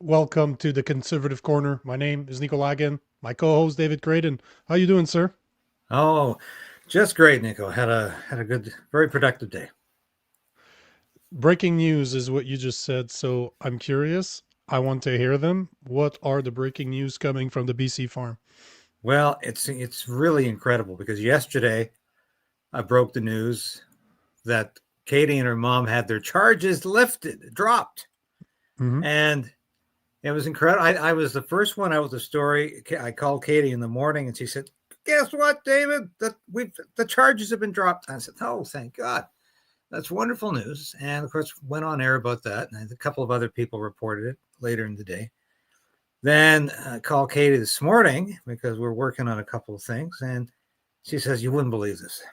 Welcome to the Conservative Corner. My name is Nico Lagan. My co-host David Krayden. How you doing, sir? Oh, just great, Nico. Had a good, very productive day. Breaking news is what you just said, so I'm curious. I want to hear them. What are the breaking news coming from the BC farm? Well, it's really incredible because yesterday I broke the news that Katie and her mom had their charges lifted, dropped, Mm-hmm. and it was incredible. I was the first one out with the story. I called Katie in the morning, and she said, "Guess what, David? The charges have been dropped." I said, "Oh, thank God." That's wonderful news. And of course, went on air about that. And a couple of other people reported it later in the day. Then I called Katie this morning because we're working on a couple of things. And she says, "You wouldn't believe this."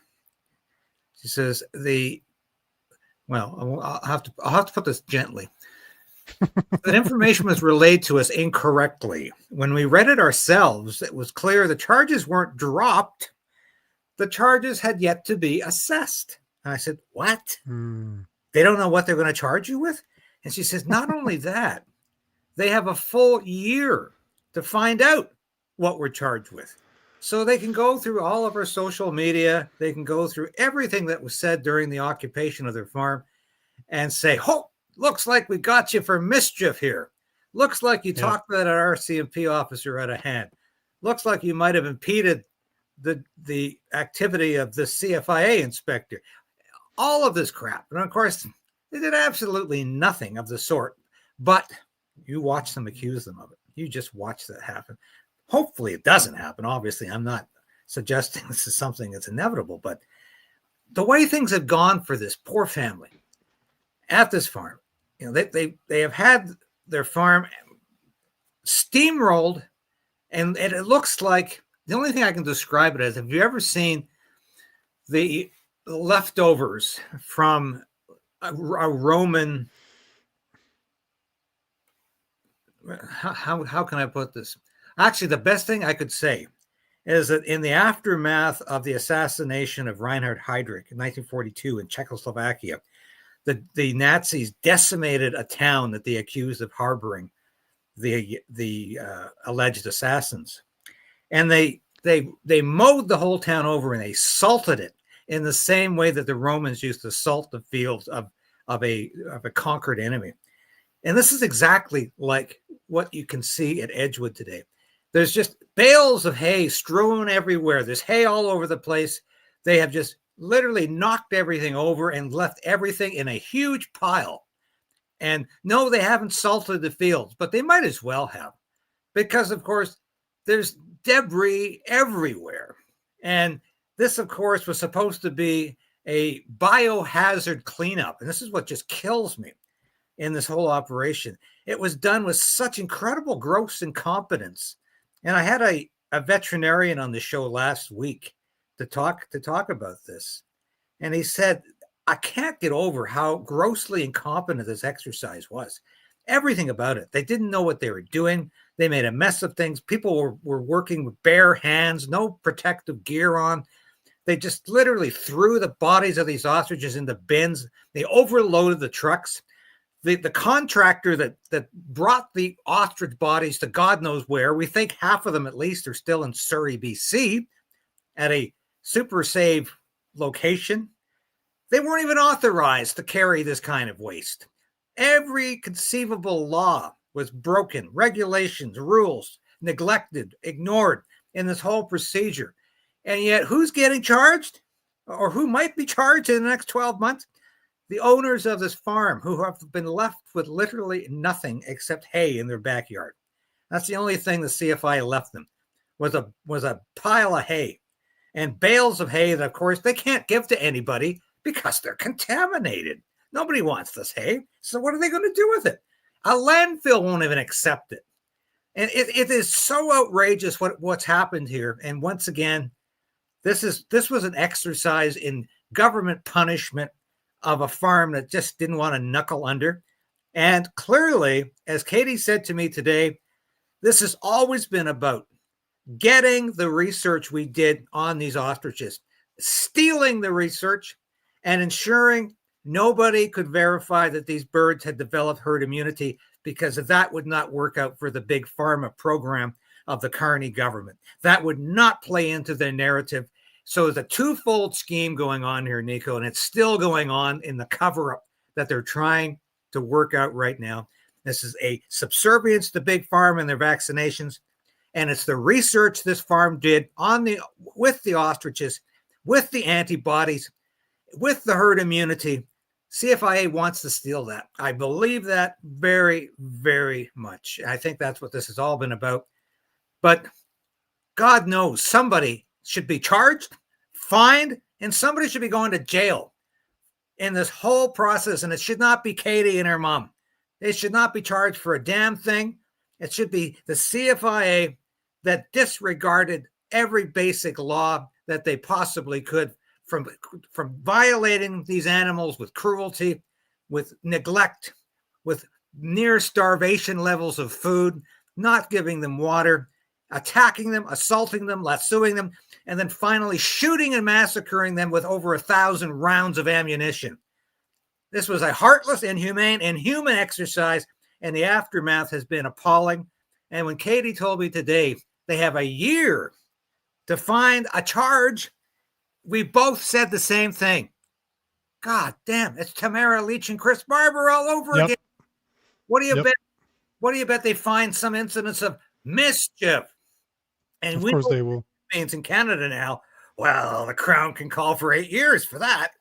She says, I'll have to put this gently. That information was relayed to us incorrectly. When we read it ourselves, it was clear the charges weren't dropped. The charges had yet to be assessed. And I said, "What? Mm. They don't know what they're going to charge you with?" And she says, "Not only that, they have a full year to find out what we're charged with. So they can go through all of our social media. They can go through everything that was said during the occupation of their farm and say, oh, looks like we got you for mischief here. Looks like you Yeah. talked that RCMP officer out of hand. Looks like you might have impeded the activity of the CFIA inspector." All of this crap. And of course, they did absolutely nothing of the sort. But you watch them accuse them of it. You just watch that happen. Hopefully it doesn't happen. Obviously, I'm not suggesting this is something that's inevitable, but the way things have gone for this poor family at this farm, they have had their farm steamrolled, and it looks like the only thing I can describe it as, have you ever seen the leftovers from a Roman, how can I put this? Actually, the best thing I could say is that in the aftermath of the assassination of Reinhard Heydrich in 1942 in Czechoslovakia, the Nazis decimated a town that they accused of harboring the alleged assassins, and they mowed the whole town over and they salted it in the same way that the Romans used to salt the fields of a conquered enemy. And this is exactly like what you can see at Edgewood today. There's just bales of hay strewn everywhere. There's hay all over the place. They have just literally knocked everything over and left everything in a huge pile. And no, they haven't salted the fields, but they might as well have, because, of course, there's debris everywhere. And this, of course, was supposed to be a biohazard cleanup. And this is what just kills me in this whole operation. It was done with such incredible gross incompetence. And I had a veterinarian on the show last week to talk about this. And he said, I can't get over how grossly incompetent this exercise was. Everything about it. They didn't know what they were doing. They made a mess of things. People were working with bare hands, no protective gear on. They just literally threw the bodies of these ostriches into bins. They overloaded the trucks. The contractor that brought the ostrich bodies to God knows where, we think half of them at least are still in Surrey, BC, at a super save location. They weren't even authorized to carry this kind of waste. Every conceivable law was broken, regulations, rules, neglected, ignored in this whole procedure. And yet, who's getting charged, or who might be charged in the next 12 months? The owners of this farm, who have been left with literally nothing except hay in their backyard. That's the only thing the CFI left them, was a pile of hay and bales of hay that, of course, they can't give to anybody because they're contaminated. Nobody wants this hay. So what are they going to do with it? A landfill won't even accept it. And it is so outrageous what's happened here. And once again, this was an exercise in government punishment of a farm that just didn't want to knuckle under. And clearly, as Katie said to me today, this has always been about getting the research we did on these ostriches, stealing the research, and ensuring nobody could verify that these birds had developed herd immunity, because that would not work out for the big pharma program of the Carney government. That would not play into their narrative. So it's a twofold scheme going on here, Nico, and it's still going on in the cover-up that they're trying to work out right now. This is a subservience to big pharma and their vaccinations, and it's the research this farm did with the ostriches, with the antibodies, with the herd immunity. CFIA wants to steal that. I believe that very, very much. I think that's what this has all been about. But God knows somebody should be charged, fined, and somebody should be going to jail in this whole process. And it should not be Katie and her mom. They should not be charged for a damn thing. It should be the CFIA that disregarded every basic law that they possibly could, from violating these animals with cruelty, with neglect, with near starvation levels of food, not giving them water, attacking them, assaulting them, lassoing them, and then finally shooting and massacring them with over 1,000 rounds of ammunition. This was a heartless, inhumane, inhuman exercise, and the aftermath has been appalling. And when Katie told me today they have a year to find a charge, we both said the same thing. God damn, it's Tamara Leach and Chris Barber all over again. What do you bet? What do you bet they find some incidents of mischief? And of course they will. Means in Canada now, well, the Crown can call for 8 years for that.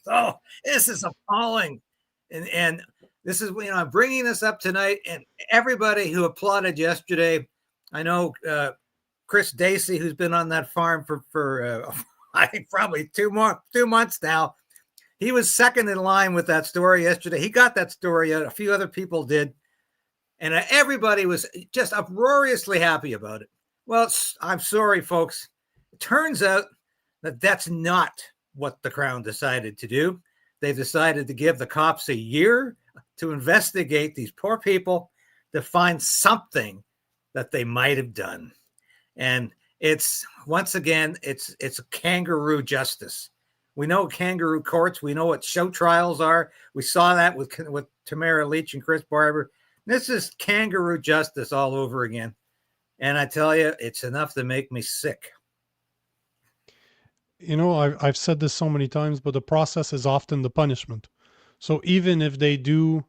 So this is appalling. And this is, I'm bringing this up tonight, and everybody who applauded yesterday, I know Chris Dacey, who's been on that farm for I think probably 2 months now. He was second in line with that story yesterday. He got that story out. A few other people did. And everybody was just uproariously happy about it. Well, I'm sorry, folks. It turns out that that's not what the Crown decided to do. They've decided to give the cops a year to investigate these poor people, to find something that they might have done. And it's, once again, it's a kangaroo justice. We know kangaroo courts. We know what show trials are. We saw that with Tamara Leach and Chris Barber. This is kangaroo justice all over again. And I tell you, it's enough to make me sick. I've said this so many times, but the process is often the punishment. So even if they do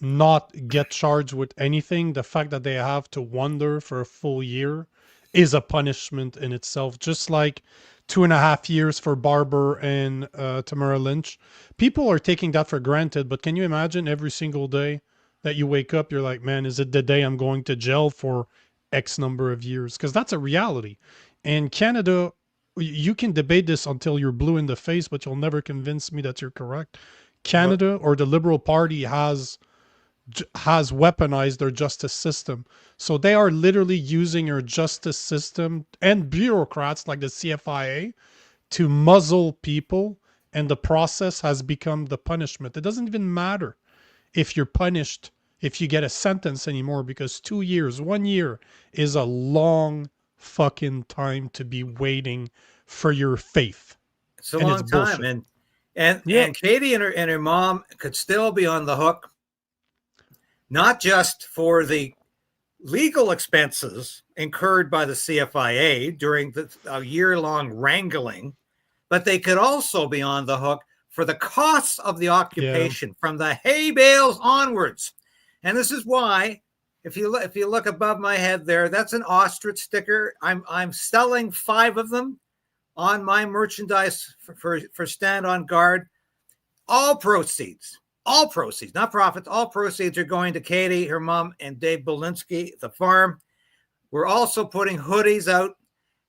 not get charged with anything, the fact that they have to wander for a full year is a punishment in itself. Just like 2.5 years for Barber and Tamara Lynch. People are taking that for granted, but can you imagine every single day that you wake up, you're like, man, is it the day I'm going to jail for X number of years? Because that's a reality. And Canada, you can debate this until you're blue in the face, but you'll never convince me that you're correct. Canada or the Liberal Party has weaponized their justice system. So they are literally using your justice system and bureaucrats like the CFIA to muzzle people, and the process has become the punishment. It doesn't even matter if you're punished, if you get a sentence anymore, because 2 years, 1 year is a long fucking time to be waiting for your faith. It's a long time. And Katie and her mom could still be on the hook, not just for the legal expenses incurred by the CFIA during a year-long wrangling, but they could also be on the hook for the costs of the occupation from the hay bales onwards. And this is why, if you look above my head there, that's an ostrich sticker. I'm selling 5 of them on my merchandise for Stand on Guard. All proceeds, not profits, all proceeds are going to Katie, her mom, and Dave Belinsky, the farm. We're also putting hoodies out,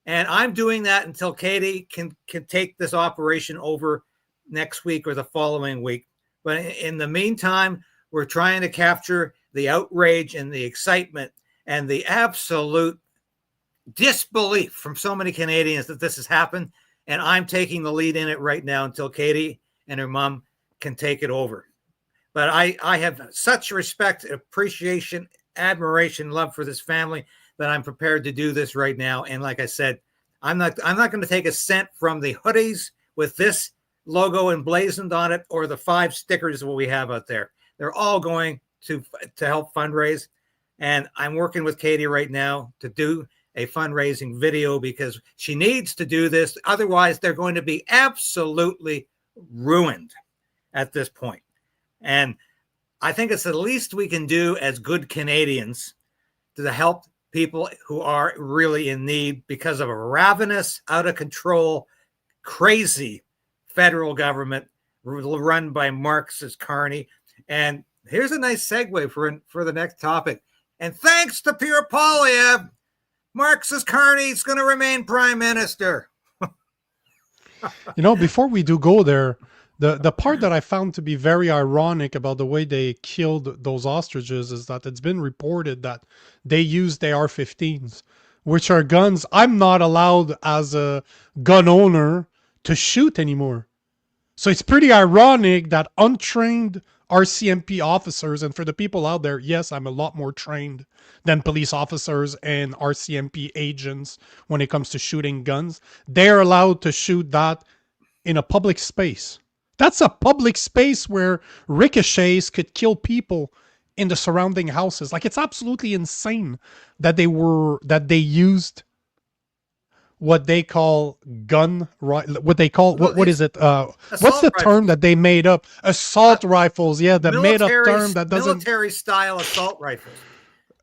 and I'm doing that until Katie can take this operation over next week or the following week. But in the meantime, we're trying to capture the outrage and the excitement and the absolute disbelief from so many Canadians that this has happened. And I'm taking the lead in it right now until Katie and her mom can take it over. But I have such respect, appreciation, admiration, love for this family that I'm prepared to do this right now. And like I said, I'm not going to take a cent from the hoodies with this logo emblazoned on it or the 5 stickers that we have out there. They're all going to help fundraise. And I'm working with Katie right now to do a fundraising video because she needs to do this. Otherwise, they're going to be absolutely ruined at this point. And I think it's the least we can do as good Canadians to help people who are really in need because of a ravenous, out of control, crazy federal government run by Marxist Carney. And here's a nice segue for the next topic. And thanks to Pierre Poilievre, Marxist Carney is going to remain prime minister. You know, before we do go there, the part that I found to be very ironic about the way they killed those ostriches is that it's been reported that they used AR-15s, which are guns I'm not allowed as a gun owner to shoot anymore. So it's pretty ironic that untrained RCMP officers, and for the people out there, yes, I'm a lot more trained than police officers and RCMP agents when it comes to shooting guns. They're allowed to shoot that in a public space. That's a public space where ricochets could kill people in the surrounding houses. Like, it's absolutely insane that they used what they call gun, what they call, what is it? What's the term that they made up? Assault rifles. Yeah, the made up term that doesn't. Military style assault rifles.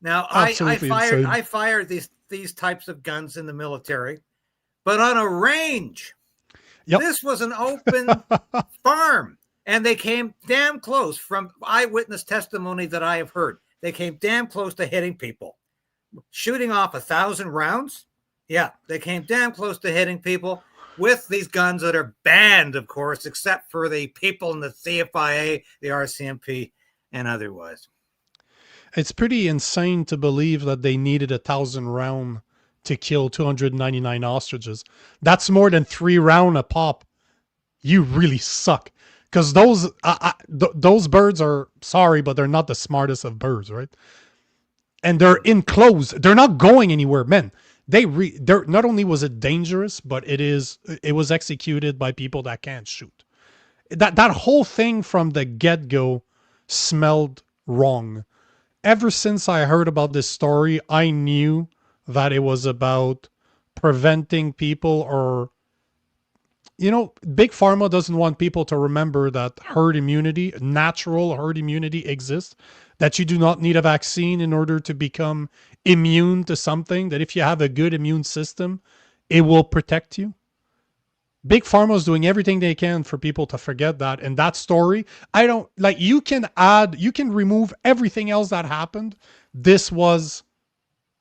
Now, I fired these types of guns in the military, but on a range. Yep. This was an open farm, and they came damn close. From eyewitness testimony that I have heard, they came damn close to hitting people, shooting off 1,000 rounds. Yeah, they came damn close to hitting people with these guns that are banned, of course, except for the people in the CFIA, the RCMP, and otherwise. It's pretty insane to believe that they needed 1,000 rounds to kill 299 ostriches. That's more than 3 rounds a pop. You really suck. Because those birds are, sorry, but they're not the smartest of birds, right? And they're enclosed. They're not going anywhere, man. They're not only was it dangerous, but it was executed by people that can't shoot. That whole thing from the get-go smelled wrong. Ever since I heard about this story, I knew that it was about preventing people, or, you know, Big Pharma doesn't want people to remember that herd immunity, natural herd immunity exists, that you do not need a vaccine in order to become immune to something, that if you have a good immune system, it will protect you. Big Pharma is doing everything they can for people to forget that. And that story, I don't like, you can remove everything else that happened. This was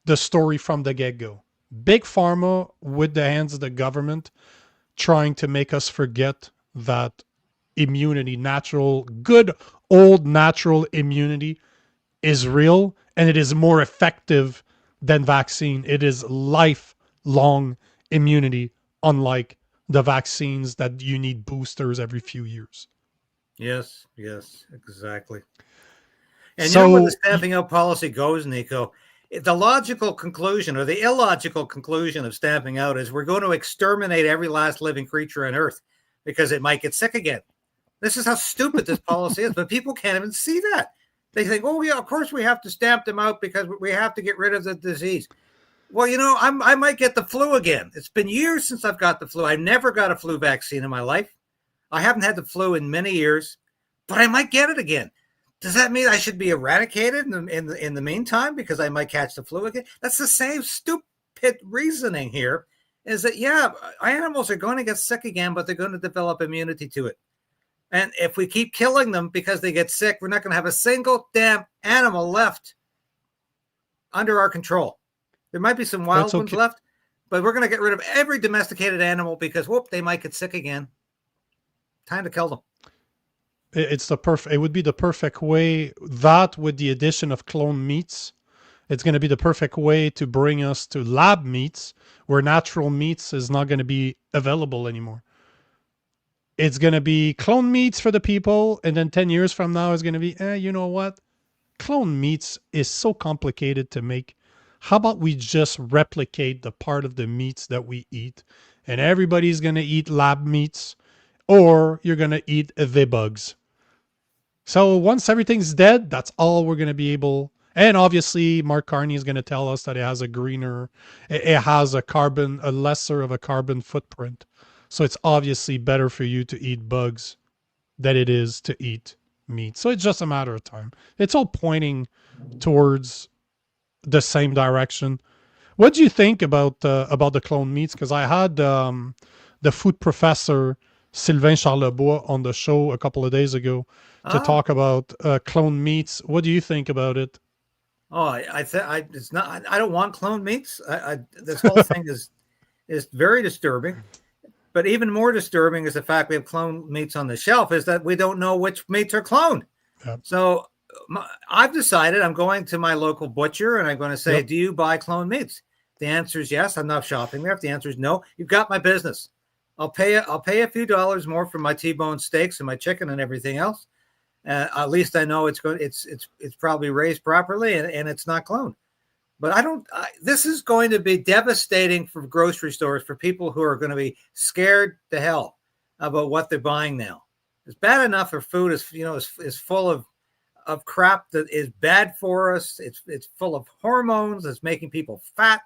the story from the get-go. Big Pharma with the hands of the government trying to make us forget that immunity, good old natural immunity is real, and it is more effective than vaccine. It is lifelong immunity, unlike the vaccines that you need boosters every few years. Yes, exactly. And so, you know where the stamping out policy goes, Nico? The logical conclusion, or the illogical conclusion of stamping out, is we're going to exterminate every last living creature on Earth because it might get sick again. This is how stupid this policy is, but people can't even see that. They think, oh, yeah, of course we have to stamp them out because we have to get rid of the disease. Well, you know, I might get the flu again. It's been years since I've got the flu. I never got a flu vaccine in my life. I haven't had the flu in many years, but I might get it again. Does that mean I should be eradicated in the meantime because I might catch the flu again? That's the same stupid reasoning here, is that, yeah, animals are going to get sick again, but they're going to develop immunity to it. And if we keep killing them because they get sick, we're not going to have a single damn animal left under our control. There might be some wild ones left, but we're going to get rid of every domesticated animal because, whoop, they might get sick again. Time to kill them. It would be the perfect way, that with the addition of clone meats, it's going to be the perfect way to bring us to lab meats, where natural meats is not going to be available anymore. It's going to be clone meats for the people, and then 10 years from now, it's going to be, you know what? Clone meats is so complicated to make. How about we just replicate the part of the meats that we eat, and everybody's going to eat lab meats, or you're going to eat the bugs. So once everything's dead, that's all we're going to be able. And obviously, Mark Carney is going to tell us that it has a greener, it has a lesser of a carbon footprint. So it's obviously better for you to eat bugs than it is to eat meat. So it's just a matter of time. It's all pointing towards the same direction. What do you think about the clone meats? Because I had the food professor Sylvain Charlebois on the show a couple of days ago to Ah, talk about clone meats. What do you think about it? oh, it's not. I don't want clone meats. This whole thing is very disturbing. But even more disturbing is the fact we have clone meats on the shelf. Is that we don't know which meats are cloned. Yep. So I've decided I'm going to my local butcher and I'm going to say, Yep. do you buy clone meats? The answer is yes. I'm not shopping there. If the answer is no, you've got my business. I'll pay a few dollars more for my T-bone steaks and my chicken and everything else. At least I know it's probably raised properly and it's not cloned. But this is going to be devastating for grocery stores, for people who are going to be scared to hell about what they're buying now. It's bad enough their food is full of crap that is bad for us. It's full of hormones. It's making people fat.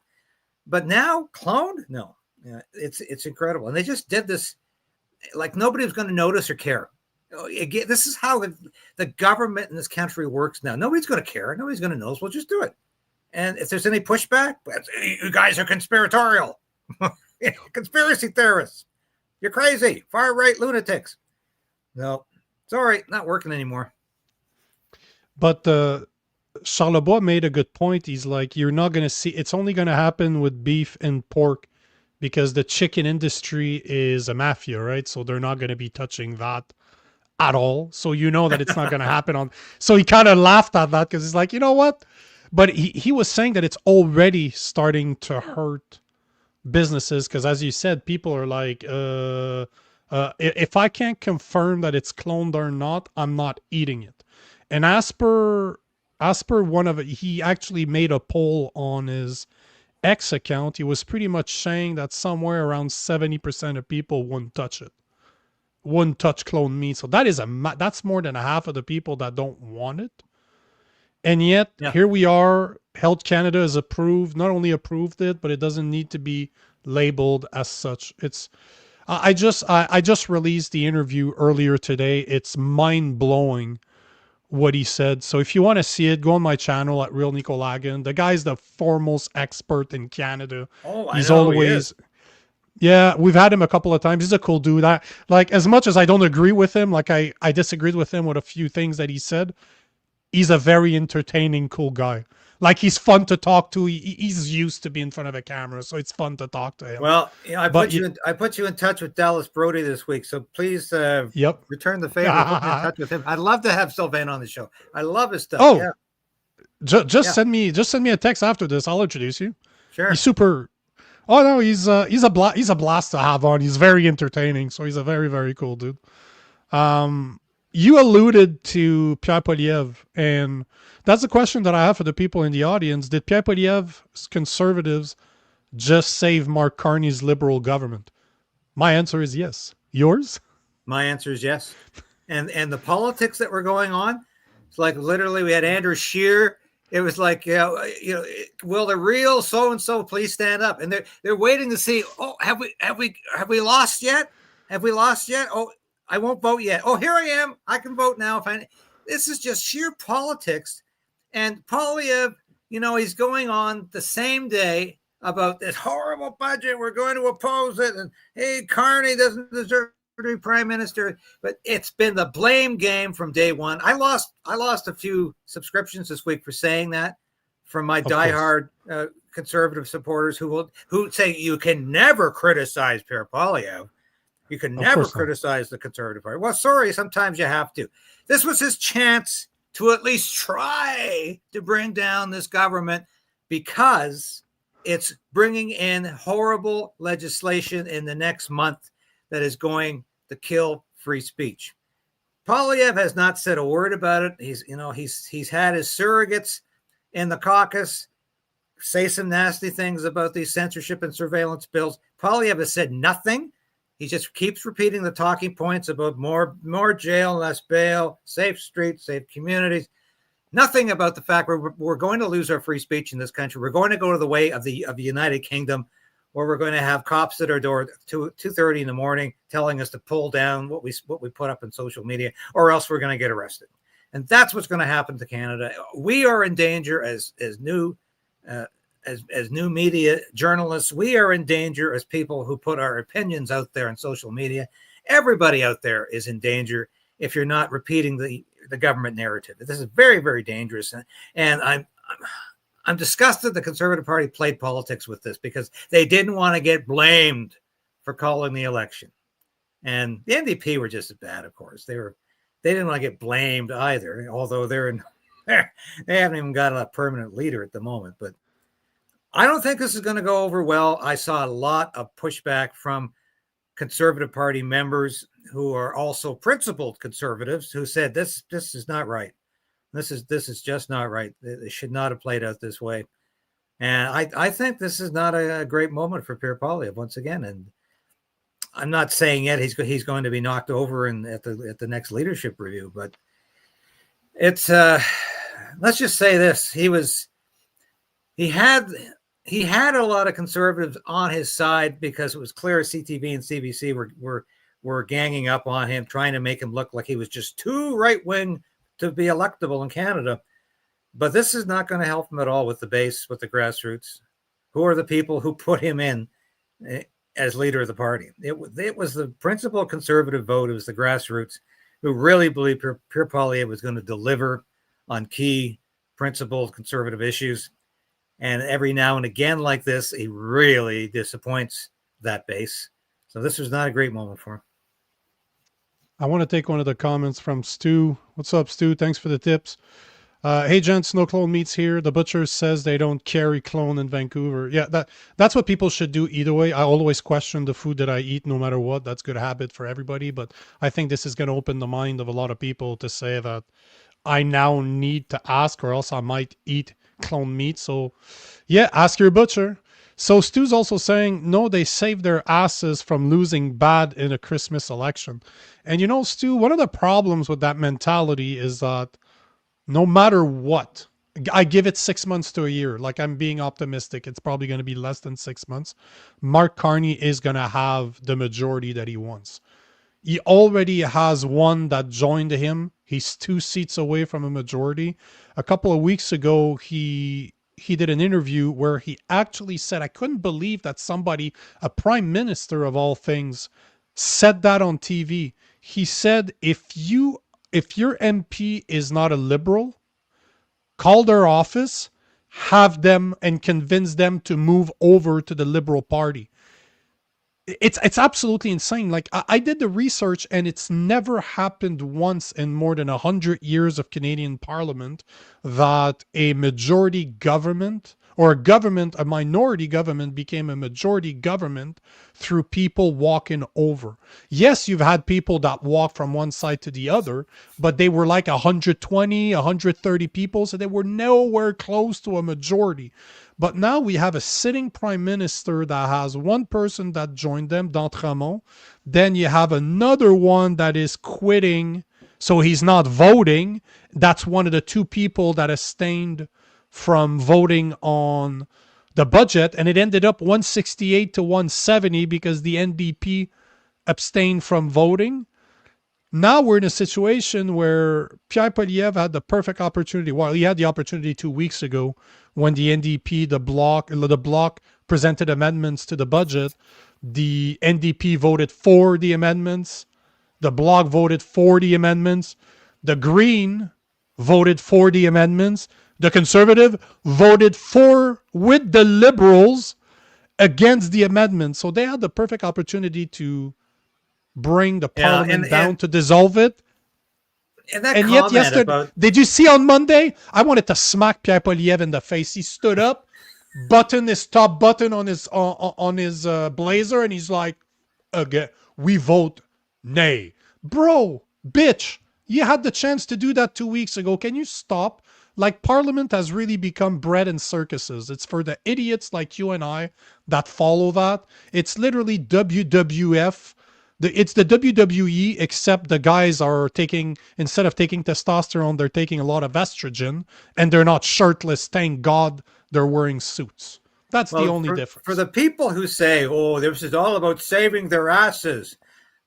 But now cloned? No. Yeah, it's incredible. And they just did this like nobody was going to notice or care. Again, this is how the government in this country works now. Nobody's going to care. Nobody's going to notice. We'll just do it. And if there's any pushback, you guys are conspiratorial, conspiracy theorists. You're crazy, far right lunatics. No, sorry, not working anymore. But Charlebois made a good point. He's like, you're not going to see. It's only going to happen with beef and pork because the chicken industry is a mafia, right? So they're not going to be touching that at all. So you know that it's not going to happen on. So he kind of laughed at that because he's like, you know what? But he was saying that it's already starting to hurt businesses because, as you said, people are like, if I can't confirm that it's cloned or not, I'm not eating it. And as per one of it, he actually made a poll on his X account. He was pretty much saying that somewhere around 70% of people wouldn't touch it, wouldn't touch clone meat. So that's more than a half of the people that don't want it. And yet, Here we are. Health Canada has not only approved it, but it doesn't need to be labeled as such. I just released the interview earlier today. It's mind blowing what he said. So if you want to see it, go on my channel at Real Nico Lagan. The guy's the foremost expert in Canada. Oh, He's always. Yeah, we've had him a couple of times. He's a cool dude. Like, as much as I don't agree with him, like I disagreed with him with a few things that he said, he's a very entertaining, cool guy. Like, he's fun to talk to. He's used to be in front of a camera, so it's fun to talk to him. Well, I put you in touch with Dallas Brody this week, so please return the favor. Put me in touch with him. I'd love to have Sylvain on the show. I love his stuff. Oh, yeah. Send me a text after this. I'll introduce you. Sure. He's super. Oh no, he's a blast to have on. He's very entertaining, so he's a very, very cool dude. You alluded to Pierre Poilievre, and that's a question that I have for the people in the audience. Did Pierre Poilievre's conservatives just save Mark Carney's liberal government? My answer is yes. Yours? My answer is yes. And the politics that were going on, it's like literally we had Andrew Scheer. It was like, will the real so and so please stand up? And they're waiting to see. Oh, have we lost yet? Have we lost yet? Oh, I won't vote yet. Oh, here I am. I can vote now. This is just sheer politics. And Poilievre, he's going on the same day about this horrible budget. We're going to oppose it. And hey, Carney doesn't deserve to be prime minister. But it's been the blame game from day one. I lost a few subscriptions this week for saying that from my diehard conservative supporters who say you can never criticize Pierre Poilievre. You can never criticize the Conservative Party. Well, sorry, sometimes you have to. This was his chance to at least try to bring down this government because it's bringing in horrible legislation in the next month that is going to kill free speech. Poilievre has not said a word about it. He's had his surrogates in the caucus say some nasty things about these censorship and surveillance bills. Poilievre has said nothing. He just keeps repeating the talking points about more jail, less bail, safe streets, safe communities. Nothing about the fact we're going to lose our free speech in this country. We're going to go to the way of the United Kingdom, where we're going to have cops at our door 2:30 in the morning telling us to pull down what we put up in social media, or else we're going to get arrested. And that's what's going to happen to Canada. We are in danger as new media journalists. We are in danger as people who put our opinions out there on social media. Everybody out there is in danger if you're not repeating the government narrative. This is very, very dangerous. And I'm disgusted the Conservative Party played politics with this, because they didn't want to get blamed for calling the election. And the NDP were just as bad, of course. They didn't want to get blamed either, although they haven't even got a permanent leader at the moment. But I don't think this is going to go over well. I saw a lot of pushback from Conservative Party members who are also principled conservatives, who said this is not right. This is just not right. It should not have played out this way. And I think this is not a great moment for Pierre Poilievre once again. And I'm not saying yet he's going to be knocked over at the next leadership review, but it's let's just say this: he had a lot of conservatives on his side, because it was clear CTV and CBC were ganging up on him, trying to make him look like he was just too right wing to be electable in Canada. But this is not going to help him at all with the base, with the grassroots, who are the people who put him in as leader of the party. It was the principal conservative vote. It was the grassroots who really believed Pierre Poilievre was going to deliver on key principled conservative issues. And every now and again like this, he really disappoints that base. So this was not a great moment for him. I want to take one of the comments from Stu. What's up, Stu? Thanks for the tips. Hey, gents, no clone meats here. The butcher says they don't carry clone in Vancouver. Yeah, that's what people should do either way. I always question the food that I eat no matter what. That's good habit for everybody. But I think this is going to open the mind of a lot of people to say that I now need to ask, or else I might eat clone meat. So yeah, ask your butcher. So Stu's also saying, no, they saved their asses from losing bad in a Christmas election. And you know, Stu, one of the problems with that mentality is that no matter what, I give it 6 months to a year. Like, I'm being optimistic. It's probably going to be less than 6 months. Mark Carney is going to have the majority that he wants. He already has one that joined him. He's 2 seats away from a majority. A couple of weeks ago, he did an interview where he actually said, I couldn't believe that somebody, a prime minister of all things, said that on TV. He said, if your MP is not a liberal, call their office, have them and convince them to move over to the Liberal Party. It's absolutely insane. Like, I did the research, and it's never happened once in more than 100 years of Canadian Parliament that a majority government, or a minority government, became a majority government through people walking over. Yes, you've had people that walk from one side to the other, but they were like 120, 130 people, so they were nowhere close to a majority. But now we have a sitting prime minister that has one person that joined them, d'Entremont. Then you have another one that is quitting, so he's not voting. That's one of the 2 people that abstained from voting on the budget, and it ended up 168 to 170 because the NDP abstained from voting. Now we're in a situation where Pierre Poilievre had the perfect opportunity. Well, he had the opportunity 2 weeks ago when the NDP, the bloc presented amendments to the budget. The NDP voted for the amendments. The bloc voted for the amendments. The Green voted for the amendments. The Conservative voted with the Liberals against the amendment. So they had the perfect opportunity to bring the Parliament down to dissolve it. And yet yesterday, did you see on Monday? I wanted to smack Pierre Poilievre in the face. He stood up, buttoned his top button on his blazer, and he's like, "Again, we vote nay." Bro, bitch, you had the chance to do that 2 weeks ago. Can you stop? Like, Parliament has really become bread and circuses. It's for the idiots like you and I that follow that. It's literally WWF It's the WWE, except the guys are taking, instead of taking testosterone, they're taking a lot of estrogen, and they're not shirtless. Thank God they're wearing suits. That's the Well, only for difference. the people who say, "Oh, this is all about saving their asses,"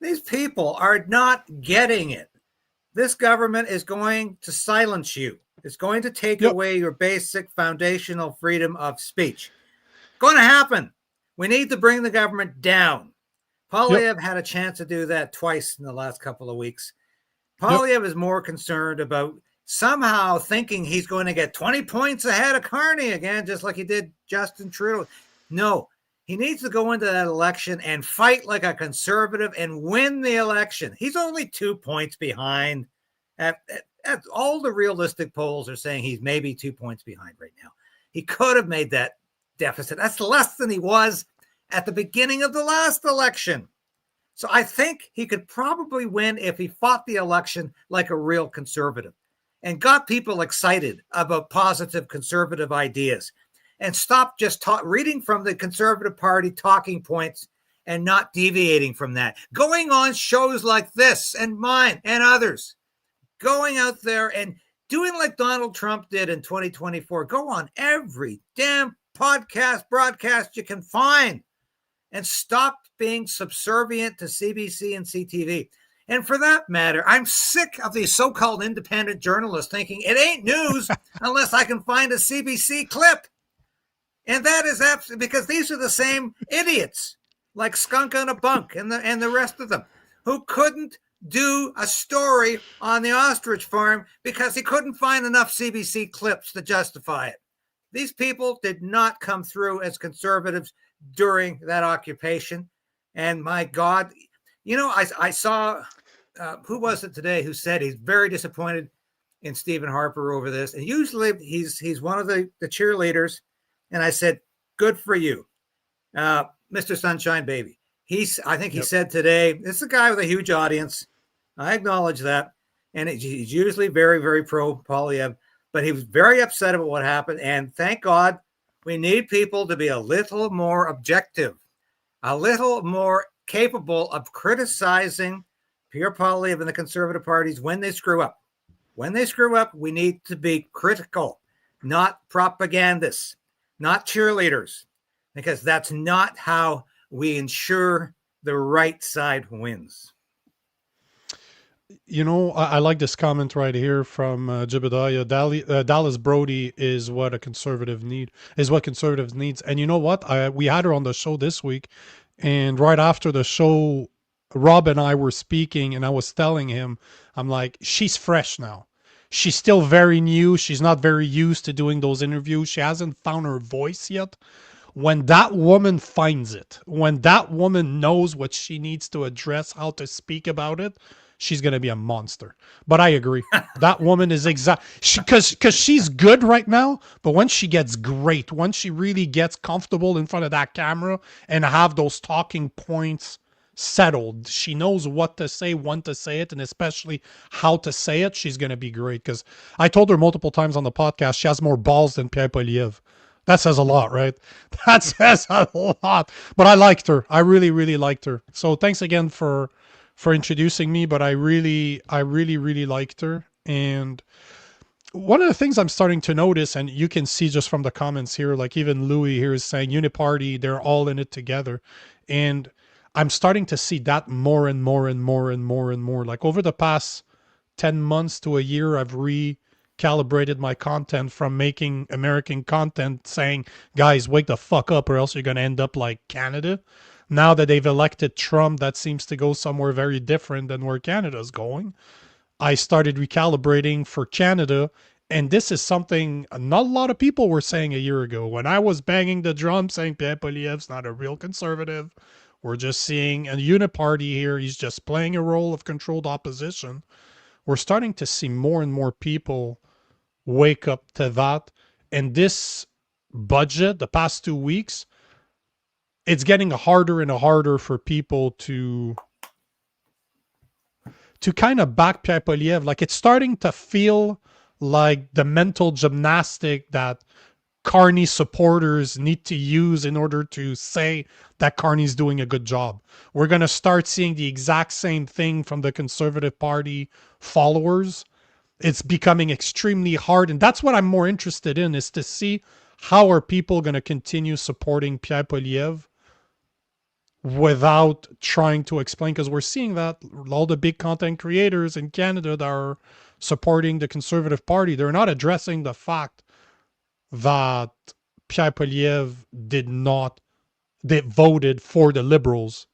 these people are not getting it. This government is going to silence you. It's going to take Yep, away your basic foundational freedom of speech. Going to happen. We need to bring the government down. yep, Poilievre had a chance to do that twice in the last couple of weeks. yep. Poilievre is more concerned about somehow thinking he's going to get 20 points ahead of Carney again, just like he did Justin Trudeau. No, he needs to go into that election and fight like a conservative and win the election. He's only 2 points behind. At all the realistic polls are saying he's maybe 2 points behind right now. He could have made that deficit. That's less than he was at the beginning of the last election. So I think he could probably win if he fought the election like a real conservative and got people excited about positive conservative ideas and stop just reading from the Conservative Party talking points and not deviating from that. Going on shows like this and mine and others, going out there and doing like Donald Trump did in 2024. Go on every damn podcast, broadcast you can find and stop being subservient to CBC and CTV. And for that matter, I'm sick of these so-called independent journalists thinking it ain't news unless I can find a CBC clip. And that is absolutely because these are the same idiots like Skunk on a Bunk and the rest of them who couldn't do a story on the ostrich farm because he couldn't find enough CBC clips to justify it. These people did not come through as conservatives during that occupation. And my God, you know, I saw, who was it today who said he's very disappointed in Stephen Harper over this. And usually he's one of the cheerleaders. And I said, good for you, Mr. Sunshine Baby. I think he said today, it's a guy with a huge audience. I acknowledge that. And he's usually very, very pro Poilievre, but he was very upset about what happened. And thank God we need people to be a little more objective, a little more capable of criticizing Pierre Poilievre and the Conservative parties when they screw up. When they screw up, we need to be critical, not propagandists, not cheerleaders, because that's not how we ensure the right side wins. You know, I like this comment right here from Jebediah. Dallas Brody is what a conservative is what conservatives needs. And you know what? We had her on the show this week, and right after the show, Rob and I were speaking, and I was telling him, I'm like, she's fresh now. She's still very new. She's not very used to doing those interviews. She hasn't found her voice yet. When that woman finds it, when that woman knows what she needs to address, how to speak about it, she's going to be a monster. But I agree. That woman is because she's good right now, but when she gets great, when she really gets comfortable in front of that camera and have those talking points settled, she knows what to say, when to say it, and especially how to say it, she's going to be great. Because I told her multiple times on the podcast, she has more balls than Pierre Poilievre. That says a lot, right? That says a lot. But I liked her. I really, really liked her. So thanks again for introducing me. But I really liked her. And one of the things I'm starting to notice, and you can see just from the comments here, like even Louis here is saying Uniparty, they're all in it together. And I'm starting to see that more and more and more and more and more. Like over the past 10 months to a year, I've recalibrated my content from making American content saying, guys, wake the fuck up or else you're going to end up like Canada. Now that they've elected Trump, that seems to go somewhere very different than where Canada's going. I started recalibrating for Canada. And this is something not a lot of people were saying a year ago. When I was banging the drum saying Pierre Poilievre's not a real conservative, we're just seeing a uniparty here. He's just playing a role of controlled opposition. We're starting to see more and more people wake up to that. And this budget, the past 2 weeks, it's getting harder and harder for people to kind of back Pierre Poilievre. Like it's starting to feel like the mental gymnastic that Carney supporters need to use in order to say that Carney's doing a good job. We're going to start seeing the exact same thing from the Conservative Party followers. It's becoming extremely hard, and that's what I'm more interested in, is to see how are people going to continue supporting Pierre Poilievre without trying to explain, because we're seeing that all the big content creators in Canada that are supporting the Conservative Party, they're not addressing the fact that Pierre Poilievre they voted for the Liberals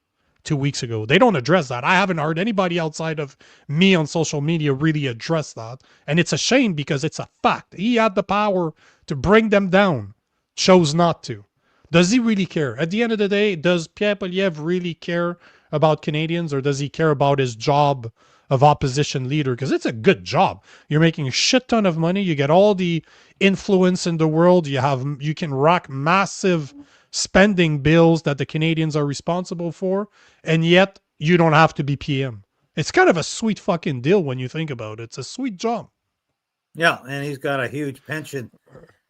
2 weeks ago. They don't address that. I haven't heard anybody outside of me on social media really address that. And it's a shame because it's a fact. He had the power to bring them down, chose not to. Does he really care? At the end of the day, does Pierre Poilievre really care about Canadians, or does he care about his job of opposition leader? Because it's a good job. You're making a shit ton of money. You get all the influence in the world. You can rack massive spending bills that the Canadians are responsible for, and yet you don't have to be PM. It's kind of a sweet fucking deal when you think about it. It's a sweet job. Yeah, and he's got a huge pension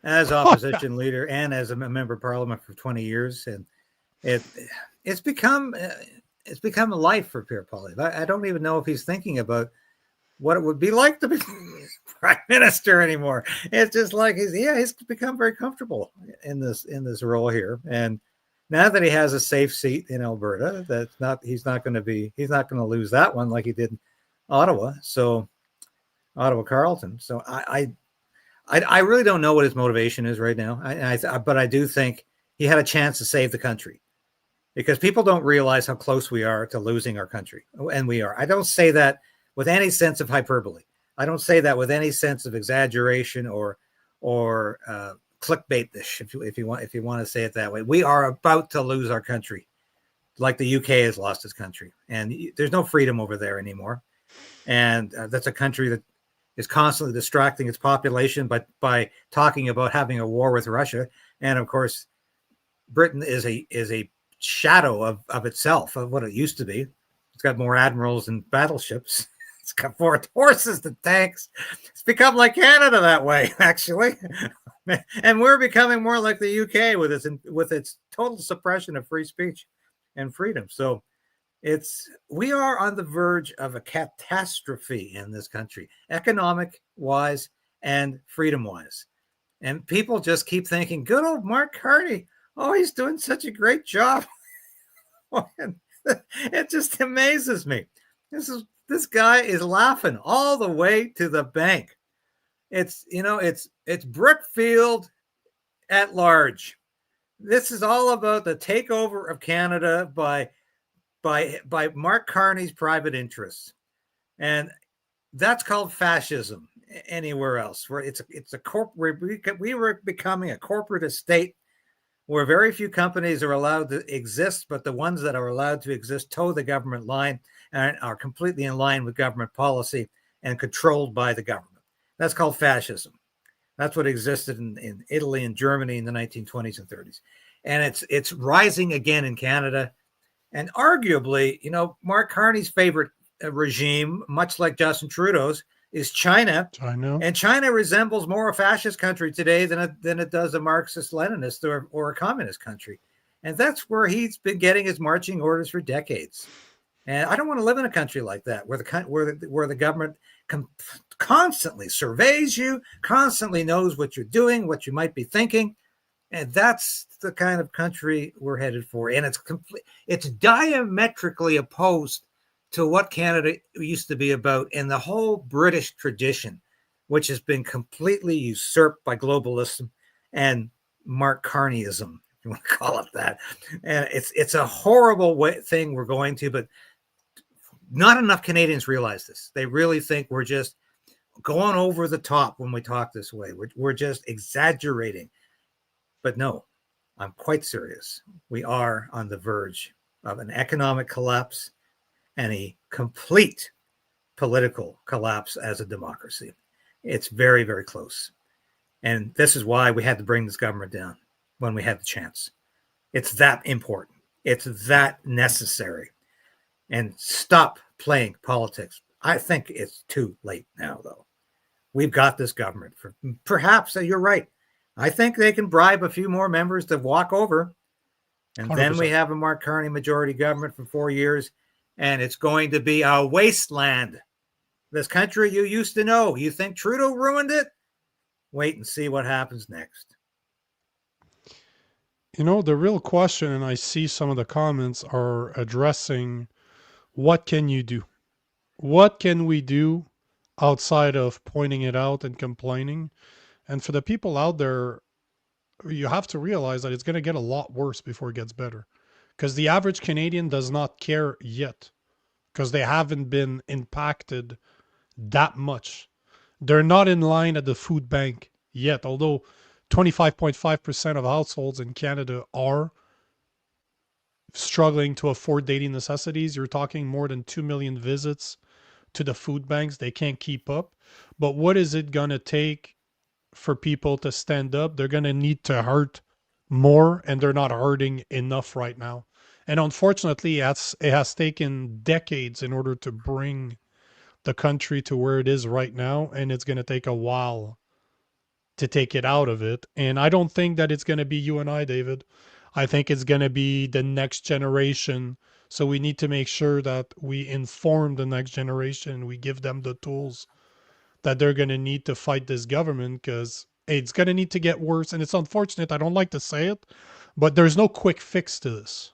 as opposition leader and as a member of parliament for 20 years, and it's become a life for Pierre Poilievre. I don't even know if he's thinking about what it would be like to be prime minister anymore. It's just like he's become very comfortable in this role here, and now that he has a safe seat in Alberta, he's not going to lose that one like he did in Ottawa Carleton. So I really don't know what his motivation is right now. But I do think he had a chance to save the country, because people don't realize how close we are to losing our country, and we are. I don't say that with any sense of hyperbole. I don't say that with any sense of exaggeration or clickbait-ish, if you want to say it that way. We are about to lose our country, like the UK has lost its country, and there's no freedom over there anymore. And that's a country that is constantly distracting its population by talking about having a war with Russia. And of course, Britain is a shadow of itself, of what it used to be. It's got more admirals and battleships. It's got more horses than tanks. It's become like Canada that way, actually. And we're becoming more like the UK with its total suppression of free speech and freedom. So we are on the verge of a catastrophe in this country, economic wise and freedom wise. And people just keep thinking, good old Mark Carney, oh, he's doing such a great job. It just amazes me. This guy is laughing all the way to the bank. It's Brookfield at large. This is all about the takeover of Canada by Mark Carney's private interests, and that's called fascism. Anywhere else, where we were becoming a corporate estate where very few companies are allowed to exist, but the ones that are allowed to exist toe the government line and are completely in line with government policy and controlled by the government. That's called fascism. That's what existed in Italy and Germany in the 1920s and 30s. And it's rising again in Canada. And arguably, Mark Carney's favorite regime, much like Justin Trudeau's, is China. And China resembles more a fascist country today than it does a Marxist-Leninist or a communist country. And that's where he's been getting his marching orders for decades. And I don't want to live in a country like that, where the government constantly surveys you, constantly knows what you're doing, what you might be thinking. And that's the kind of country we're headed for. And it's diametrically opposed to what Canada used to be about, and the whole British tradition, which has been completely usurped by globalism and Mark Carneyism, if you want to call it that. And it's a horrible thing we're going to, but not enough Canadians realize this. They really think we're just going over the top when we talk this way. We're just exaggerating. But no, I'm quite serious. We are on the verge of an economic collapse and a complete political collapse as a democracy. It's very, very close. And this is why we had to bring this government down when we had the chance. It's that important. It's that necessary. And stop playing politics. I think it's too late now, though. We've got this government for perhaps, you're right, I think they can bribe a few more members to walk over, and then we 100%. have a Mark Carney majority government for 4 years, and it's going to be a wasteland. This country you used to know. You think Trudeau ruined it? Wait and see what happens next. You know, the real question, and I see some of the comments are addressing what can you do? What can we do outside of pointing it out and complaining? And for the people out there, you have to realize that it's going to get a lot worse before it gets better. Because the average Canadian does not care yet, because they haven't been impacted that much. They're not in line at the food bank yet, although 25.5% of households in Canada are struggling to afford daily necessities. You're talking more than 2 million visits to the food banks. They can't keep up. But what is it going to take for people to stand up? They're going to need to hurt more, and they're not hurting enough right now. And unfortunately, it has taken decades in order to bring the country to where it is right now, and it's going to take a while to take it out of it. And I don't think that it's going to be you and I, David. I think it's going to be the next generation. So we need to make sure that we inform the next generation. We give them the tools that they're going to need to fight this government, because it's going to need to get worse. And it's unfortunate. I don't like to say it, but there's no quick fix to this.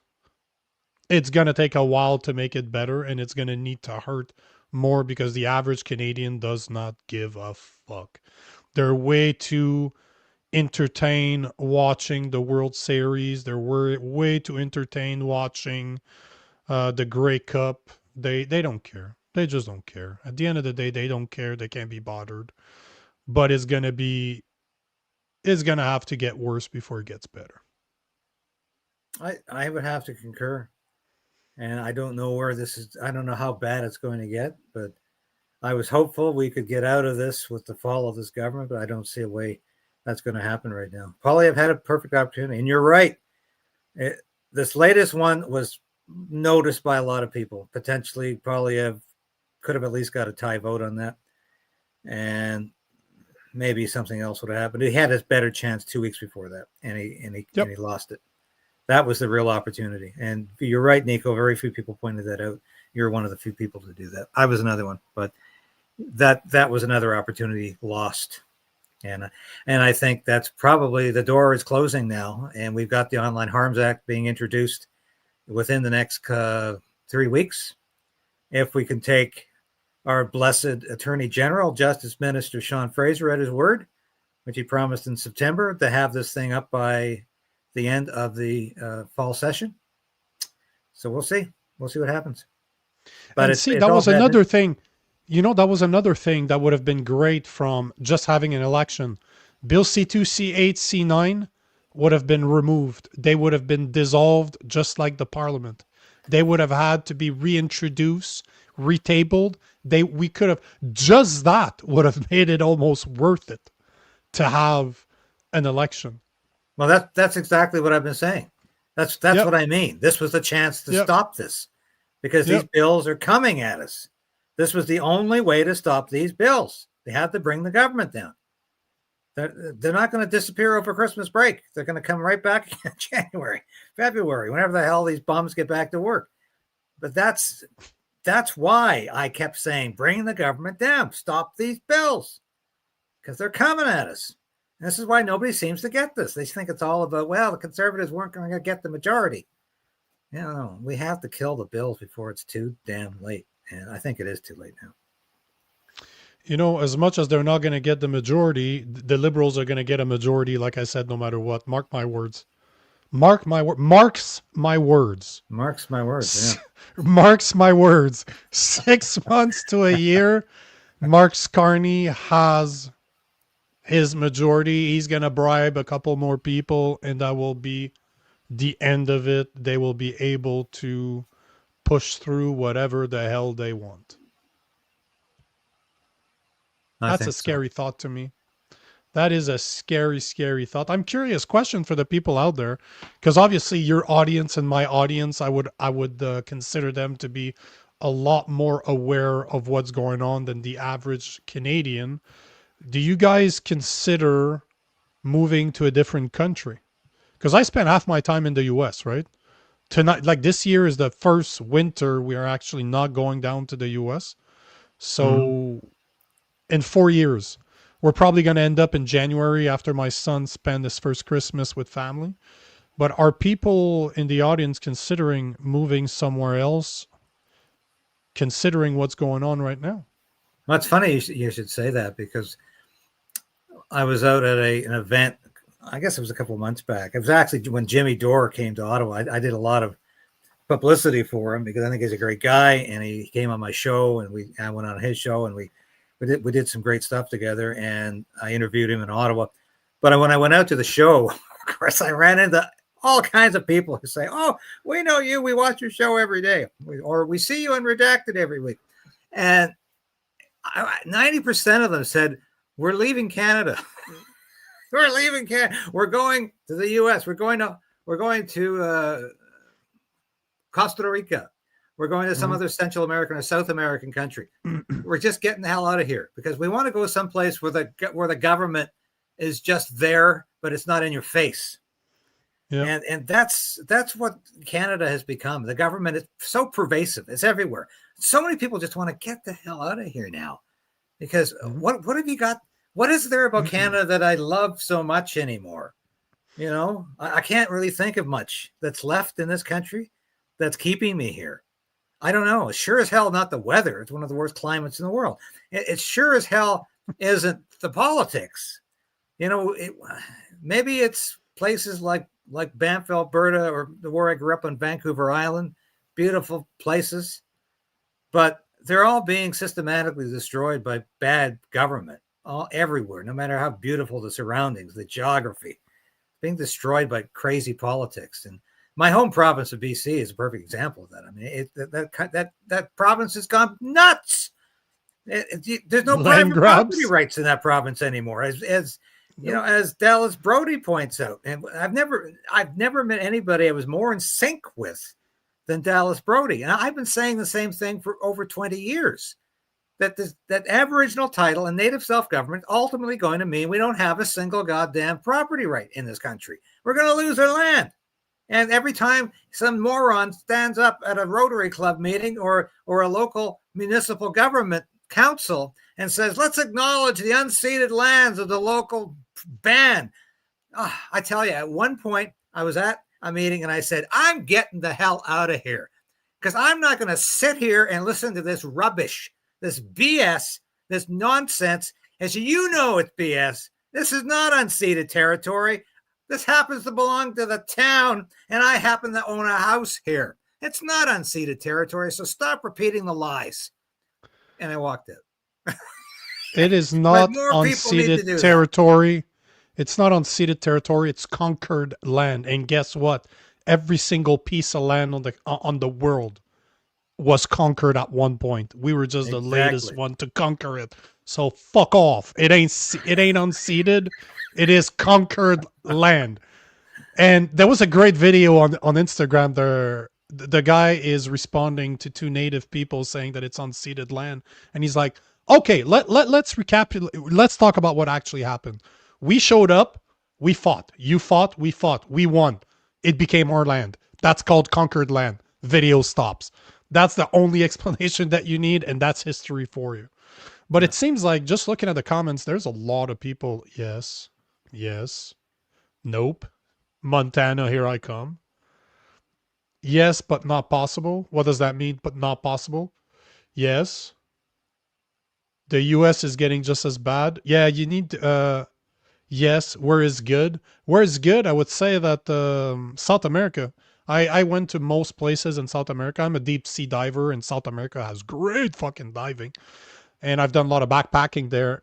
It's going to take a while to make it better, and it's going to need to hurt more, because the average Canadian does not give a fuck. They're way too entertained watching the World Series. They're way too entertained watching the Grey Cup. They don't care. They just don't care. At the end of the day, they don't care. They can't be bothered. But it's gonna have to get worse before it gets better. I would have to concur. And I don't know where this is. I don't know how bad it's going to get, but I was hopeful we could get out of this with the fall of this government, but I don't see a way that's going to happen right now. Poilievre had a perfect opportunity, and you're right. This latest one was noticed by a lot of people. Potentially, Poilievre could have at least got a tie vote on that, and maybe something else would have happened. He had his better chance 2 weeks before that, and he lost it. That was the real opportunity. And you're right, Nico. Very few people pointed that out. You're one of the few people to do that. I was another one, but that was another opportunity lost. And I think that's probably the door is closing now. And we've got the Online Harms Act being introduced within the next 3 weeks. If we can take our blessed Attorney General, Justice Minister Sean Fraser, at his word, which he promised in September, to have this thing up by the end of the fall session. So we'll see. We'll see what happens. But that was another thing. You know, that was another thing that would have been great from just having an election. Bill C2, C8, C9 would have been removed. They would have been dissolved just like the parliament. They would have had to be reintroduced, retabled. We could have, just that would have made it almost worth it to have an election. Well, that's exactly what I've been saying. That's what I mean. This was the chance to stop this, because these bills are coming at us. This was the only way to stop these bills. They had to bring the government down. They're not going to disappear over Christmas break. They're going to come right back in January, February, whenever the hell these bums get back to work. But that's why I kept saying, bring the government down, stop these bills, because they're coming at us. And this is why nobody seems to get this. They think it's all about, well, the Conservatives weren't going to get the majority. No, we have to kill the bills before it's too damn late. And I think it is too late now. You know, as much as they're not going to get the majority, the Liberals are going to get a majority, like I said, no matter what. Mark my words. Marks my words. Marks my words, yeah. Marks my words. 6 months to a year, Mark's Carney has his majority. He's going to bribe a couple more people, and that will be the end of it. They will be able to push through whatever the hell they want. That's a scary thought to me. That is a scary, scary thought. I'm curious, question for the people out there, because obviously your audience and my audience, I would consider them to be a lot more aware of what's going on than the average Canadian. Do you guys consider moving to a different country. Because I spent half my time in the US, right? Tonight, like this year is the first winter we are actually not going down to the US. So in 4 years, we're probably going to end up in January after my son spent his first Christmas with family. But are people in the audience considering moving somewhere else, considering what's going on right now? Well, it's funny you should say that, because I was out at an event, I guess it was a couple of months back. It was actually when Jimmy Dore came to Ottawa. I did a lot of publicity for him because I think he's a great guy, and he came on my show, and I went on his show, and we did some great stuff together, and I interviewed him in Ottawa. But when I went out to the show, of course, I ran into all kinds of people who say, "Oh, we know you. We watch your show every day, or we see you in Redacted every week." And 90% of them said, "We're leaving Canada. We're leaving Canada. We're going to the U.S. We're going to Costa Rica. We're going to some other Central American or South American country. We're just getting the hell out of here because we want to go someplace where the government is just there, but it's not in your face." Yeah. And that's what Canada has become. The government is so pervasive. It's everywhere. So many people just want to get the hell out of here now, because what have you got? What is there about Canada that I love so much anymore? You know, I can't really think of much that's left in this country that's keeping me here. I don't know. It's sure as hell not the weather. It's one of the worst climates in the world. It sure as hell isn't the politics. You know, maybe it's places like Banff, Alberta, or where I grew up on Vancouver Island. Beautiful places. But they're all being systematically destroyed by bad government everywhere, no matter how beautiful the surroundings, the geography. Being destroyed by crazy politics. And my home province of BC is a perfect example of that. I mean, that province has gone nuts. There's no private property rights in that province anymore, as you know, as Dallas Brody points out. And I've never met anybody I was more in sync with than Dallas Brody. And I've been saying the same thing for over 20 years. That Aboriginal title and native self-government ultimately going to mean we don't have a single goddamn property right in this country. We're going to lose our land. And every time some moron stands up at a Rotary Club meeting or a local municipal government council and says, "Let's acknowledge the unceded lands of the local band." I tell you, at one point I was at a meeting and I said, "I'm getting the hell out of here, because I'm not going to sit here and listen to this rubbish, this BS, this nonsense. As you know, it's BS. This is not unceded territory. This happens to belong to the town, and I happen to own a house here. It's not unceded territory, so stop repeating the lies." And I walked out. It is not unceded territory. It's not unceded territory. It's conquered land. And guess what? Every single piece of land on the world was conquered at one point. We were just the latest one to conquer it. So fuck off. It ain't unceded. It is conquered land. And there was a great video on Instagram. The guy is responding to two native people saying that it's unceded land. And he's like, okay, let's recapitulate. Let's talk about what actually happened. We showed up. We fought. You fought. We fought. We won. It became our land. That's called conquered land. Video stops. That's the only explanation that you need, and that's history for you. But it seems like, just looking at the comments, there's a lot of people. Yes. Nope. Montana, here I come. Yes, but not possible. What does that mean, but not possible? Yes. The US is getting just as bad. Yeah, you need... yes, where is good? Where is good? I would say that South America. I went to most places in South America. I'm a deep sea diver, and South America has great fucking diving. And I've done a lot of backpacking there.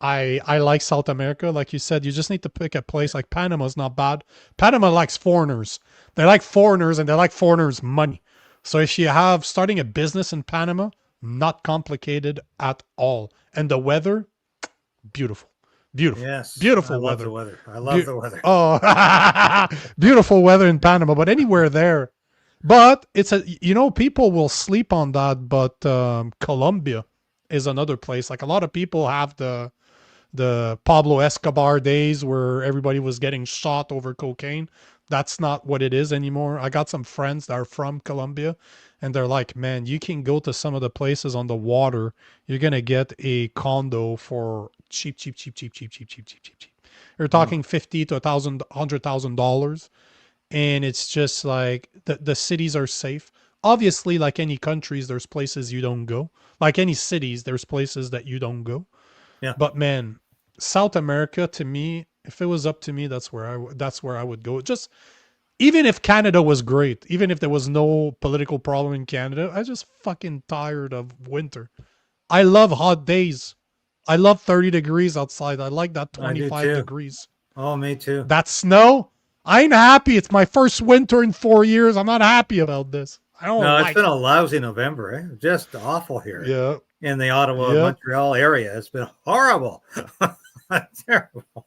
I like South America. Like you said, you just need to pick a place. Like Panama's not bad. Panama likes foreigners. They like foreigners, and they like foreigners' money. So if you have starting a business in Panama, not complicated at all. And the weather, beautiful. Beautiful. Yes. Beautiful weather. I love the weather. Oh, beautiful weather in Panama, but anywhere there. But it's people will sleep on that, but Colombia is another place. Like, a lot of people have the the Pablo Escobar days where everybody was getting shot over cocaine. That's not what it is anymore. I got some friends that are from Colombia, and they're like, man, you can go to some of the places on the water. You're gonna get a condo for cheap, cheap, cheap, cheap, cheap, cheap, cheap, cheap, cheap, cheap. You're Mm. talking 50 to $100,000, and it's just like the cities are safe. Obviously, like any countries, there's places you don't go. Like any cities, there's places that you don't go. Yeah. But man, South America, to me, if it was up to me, that's where I would go. Just even if Canada was great, even if there was no political problem in Canada, I just fucking tired of winter. I love hot days. I love 30 degrees outside. I like that I do 25 too. degrees. Oh, me too. That snow, I ain't happy. It's my first winter in 4 years. I'm not happy about this. I don't No, it's been like a it. lousy November. Eh? Just awful here Yeah. in the Ottawa, Yep. Montreal area. It's been horrible. Terrible.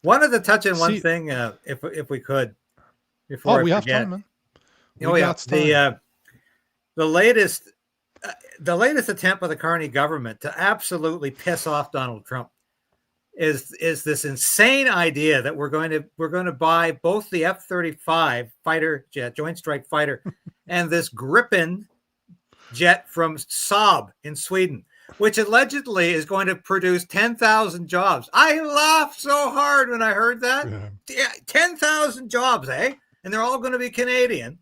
Wanted to touch on one See, thing, if we could, oh, before I we have forget. time, man. We Oh yeah, got time. the latest the latest attempt by the Carney government to absolutely piss off Donald Trump is this insane idea that we're going to buy both the F-35 fighter jet, Joint Strike Fighter, and this Gripen jet from Saab in Sweden, which allegedly is going to produce 10,000 jobs. I laughed so hard when I heard that. Yeah. 10,000 jobs, eh? And they're all going to be Canadian.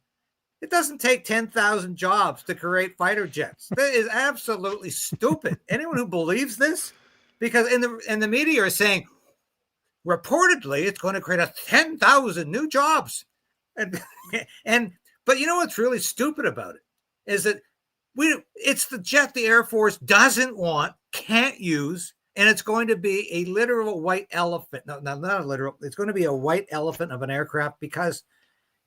It doesn't take 10,000 jobs to create fighter jets. That is absolutely stupid. Anyone who believes this, because in the media are saying reportedly it's going to create 10,000 new jobs, and but you know what's really stupid about it is that it's the jet the Air Force doesn't want, can't use, and it's going to be a literal white elephant. No, not a literal. It's going to be a white elephant of an aircraft because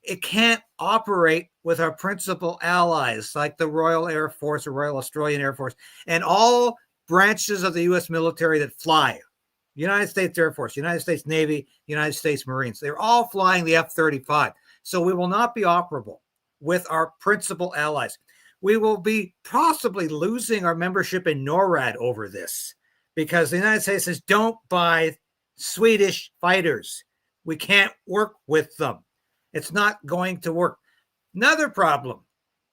it can't operate with our principal allies like the Royal Air Force or Royal Australian Air Force and all branches of the U.S. military that fly. United States Air Force, United States Navy, United States Marines. They're all flying the F-35. So we will not be operable with our principal allies. We will be possibly losing our membership in NORAD over this because the United States says don't buy Swedish fighters. We can't work with them. It's not going to work. Another problem,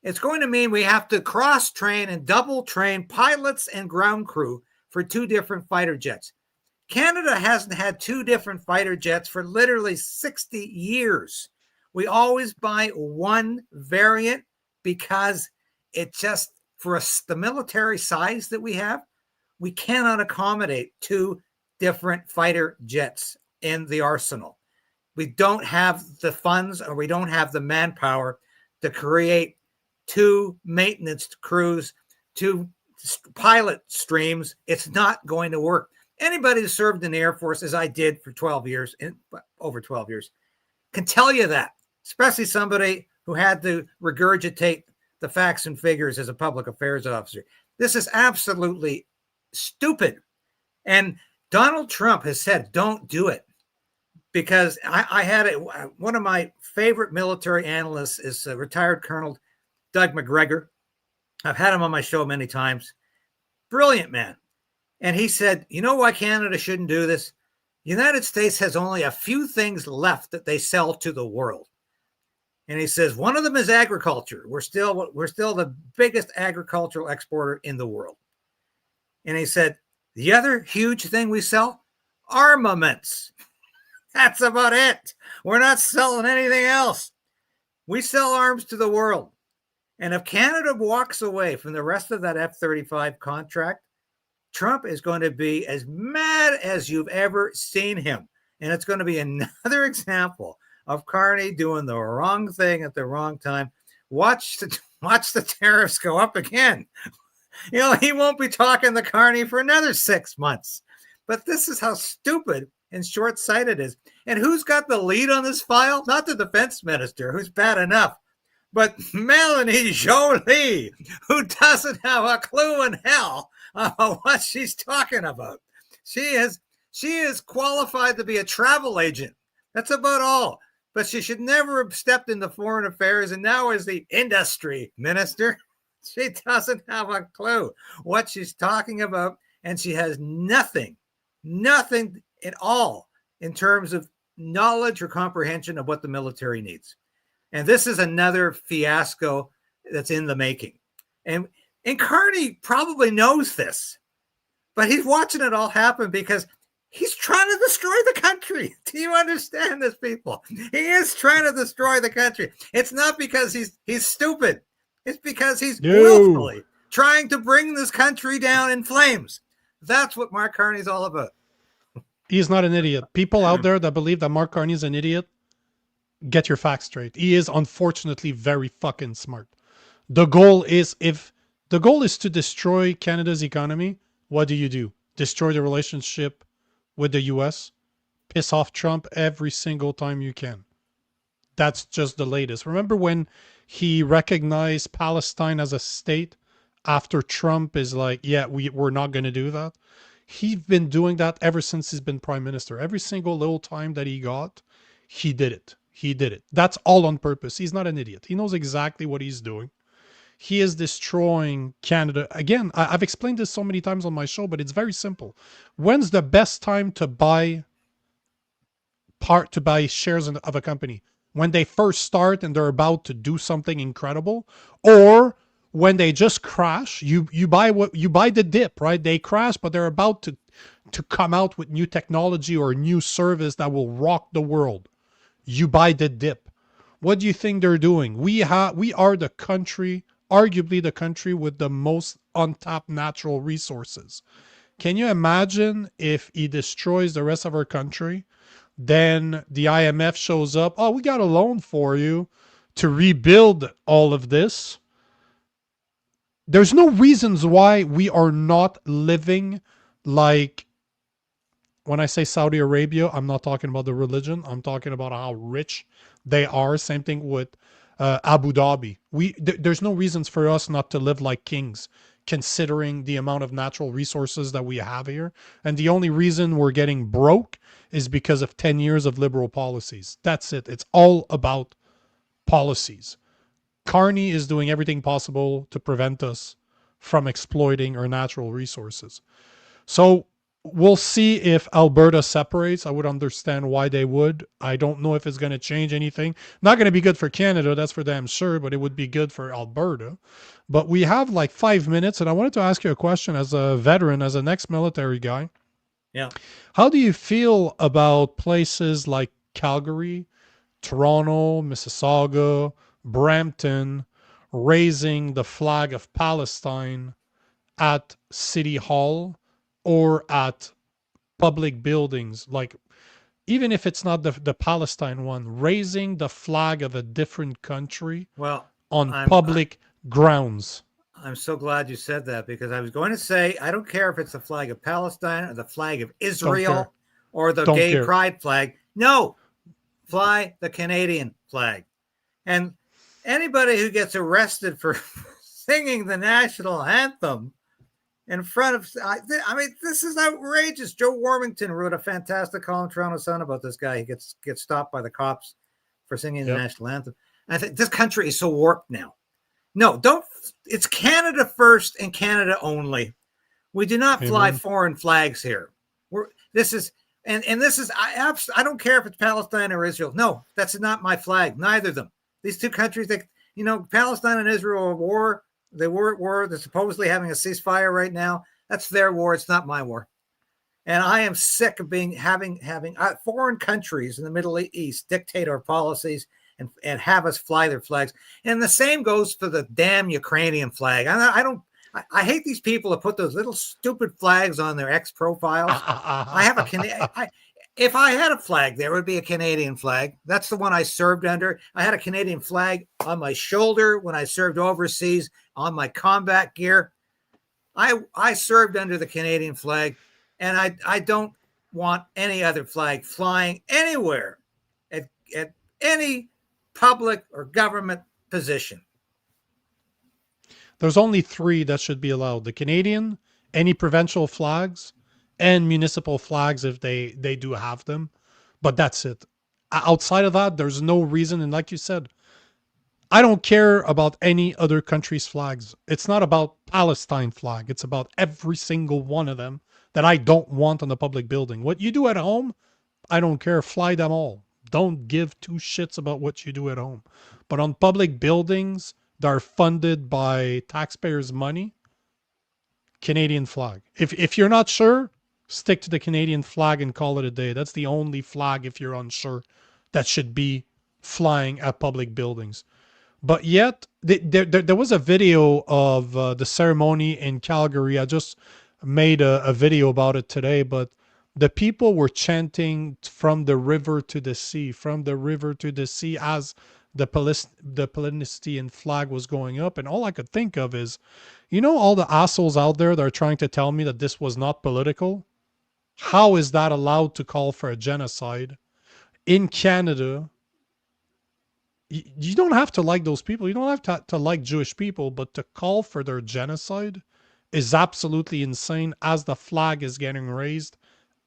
it's going to mean we have to cross-train and double-train pilots and ground crew for two different fighter jets. Canada hasn't had two different fighter jets for literally 60 years. We always buy one variant because it just, for the military size that we have, we cannot accommodate two different fighter jets in the arsenal. We don't have the funds or we don't have the manpower to create two maintenance crews, two pilot streams. It's not going to work. Anybody who served in the Air Force, as I did for 12 years, over 12 years, can tell you that, especially somebody who had to regurgitate the facts and figures as a public affairs officer. This is absolutely stupid. And Donald Trump has said, don't do it. Because I had one of my favorite military analysts is retired Colonel Doug McGregor. I've had him on my show many times. Brilliant man. And he said, you know why Canada shouldn't do this? The United States has only a few things left that they sell to the world. And he says, one of them is agriculture. We're still the biggest agricultural exporter in the world. And he said, the other huge thing we sell, armaments. That's about it. We're not selling anything else. We sell arms to the world. And if Canada walks away from the rest of that F-35 contract, Trump is going to be as mad as you've ever seen him. And it's going to be another example of Carney doing the wrong thing at the wrong time. Watch the tariffs go up again. You know, he won't be talking to Carney for another 6 months. But this is how stupid and short-sighted it is. And who's got the lead on this file? Not the defense minister, who's bad enough, but Melanie Jolie, who doesn't have a clue in hell about what she's talking about. She is qualified to be a travel agent. That's about all. But she should never have stepped into foreign affairs, and now is the industry minister. She doesn't have a clue what she's talking about. and she has nothing at all in terms of knowledge or comprehension of what the military needs. And this is another fiasco that's in the making. And Carney probably knows this, but he's watching it all happen because he's trying to destroy the country. Do you understand this, people? He is trying to destroy the country. It's not because he's stupid. It's because he's willfully trying to bring this country down in flames. That's what Mark Carney's all about. He's not an idiot. People out there that believe that Mark Carney is an idiot, get your facts straight. He is unfortunately very fucking smart. The goal is to destroy Canada's economy. What do? Destroy the relationship with the US, piss off Trump every single time you can. That's just the latest. Remember when he recognized Palestine as a state after Trump is like, yeah, we're not going to do that? He's been doing that ever since he's been prime minister. Every single little time that he got, he did it. He did it. That's all on purpose. He's not an idiot. He knows exactly what he's doing. He is destroying Canada. Again, I've explained this so many times on my show, but it's very simple. When's the best time to buy shares of a company? When they first start and they're about to do something incredible, or when they just crash. You buy the dip, right? They crash, but they're about to come out with new technology or a new service that will rock the world. You buy the dip. What do you think they're doing? We are the country, arguably the country with the most untapped natural resources. Can you imagine if he destroys the rest of our country? Then the IMF shows up. Oh, we got a loan for you to rebuild all of this. There's no reasons why we are not living like, when I say Saudi Arabia, I'm not talking about the religion. I'm talking about how rich they are. Same thing with Abu Dhabi. There's no reasons for us not to live like kings, considering the amount of natural resources that we have here. And the only reason we're getting broke is because of 10 years of liberal policies. That's it. It's all about policies. Carney is doing everything possible to prevent us from exploiting our natural resources. So we'll see if Alberta separates. I would understand why they would. I don't know if it's going to change anything. Not going to be good for Canada, that's for damn sure, but it would be good for Alberta. But we have like 5 minutes, and I wanted to ask you a question as a veteran, as an ex-military guy. Yeah. How do you feel about places like Calgary, Toronto, Mississauga, Brampton raising the flag of Palestine at City Hall or at public buildings? Like, even if it's not the Palestine one, raising the flag of a different country on public grounds. I'm so glad you said that, because I was going to say, I don't care if it's the flag of Palestine or the flag of Israel or the gay pride flag. No, fly the Canadian flag. And anybody who gets arrested for singing the national anthem in front of, I mean, this is outrageous. Joe Warmington wrote a fantastic column in Toronto Sun about this guy. He gets stopped by the cops for singing the national anthem. And I think this country is so warped now. No, it's Canada first and Canada only. We do not fly foreign flags here. I don't care if it's Palestine or Israel. No, that's not my flag. Neither of them. These two countries, Palestine and Israel are at war. They were at war. They're supposedly having a ceasefire right now. That's their war. It's not my war. And I am sick of having foreign countries in the Middle East dictate our policies and have us fly their flags. And the same goes for the damn Ukrainian flag. I hate these people that put those little stupid flags on their X profiles. If I had a flag, there would be a Canadian flag. That's the one I served under. I had a Canadian flag on my shoulder when I served overseas on my combat gear. I served under the Canadian flag, and I don't want any other flag flying anywhere at any public or government position. There's only 3 that should be allowed: the Canadian, any provincial flags, and municipal flags if they do have them. But that's it. Outside of that, there's no reason. And like you said, I don't care about any other country's flags. It's not about Palestine flag. It's about every single one of them that I don't want on the public building. What you do at home, I don't care. Fly them all. Don't give two shits about what you do at home. But on public buildings that are funded by taxpayers' money, Canadian flag. If you're not sure, stick to the Canadian flag and call it a day. That's the only flag, if you're unsure, that should be flying at public buildings. But yet, there was a video of the ceremony in Calgary. I just made a video about it today, but the people were chanting from the river to the sea, from the river to the sea, as the Palestinian flag was going up. And all I could think of is, all the assholes out there that are trying to tell me that this was not political? How is that allowed to call for a genocide in Canada? You don't have to like those people. You don't have to like Jewish people, but to call for their genocide is absolutely insane as the flag is getting raised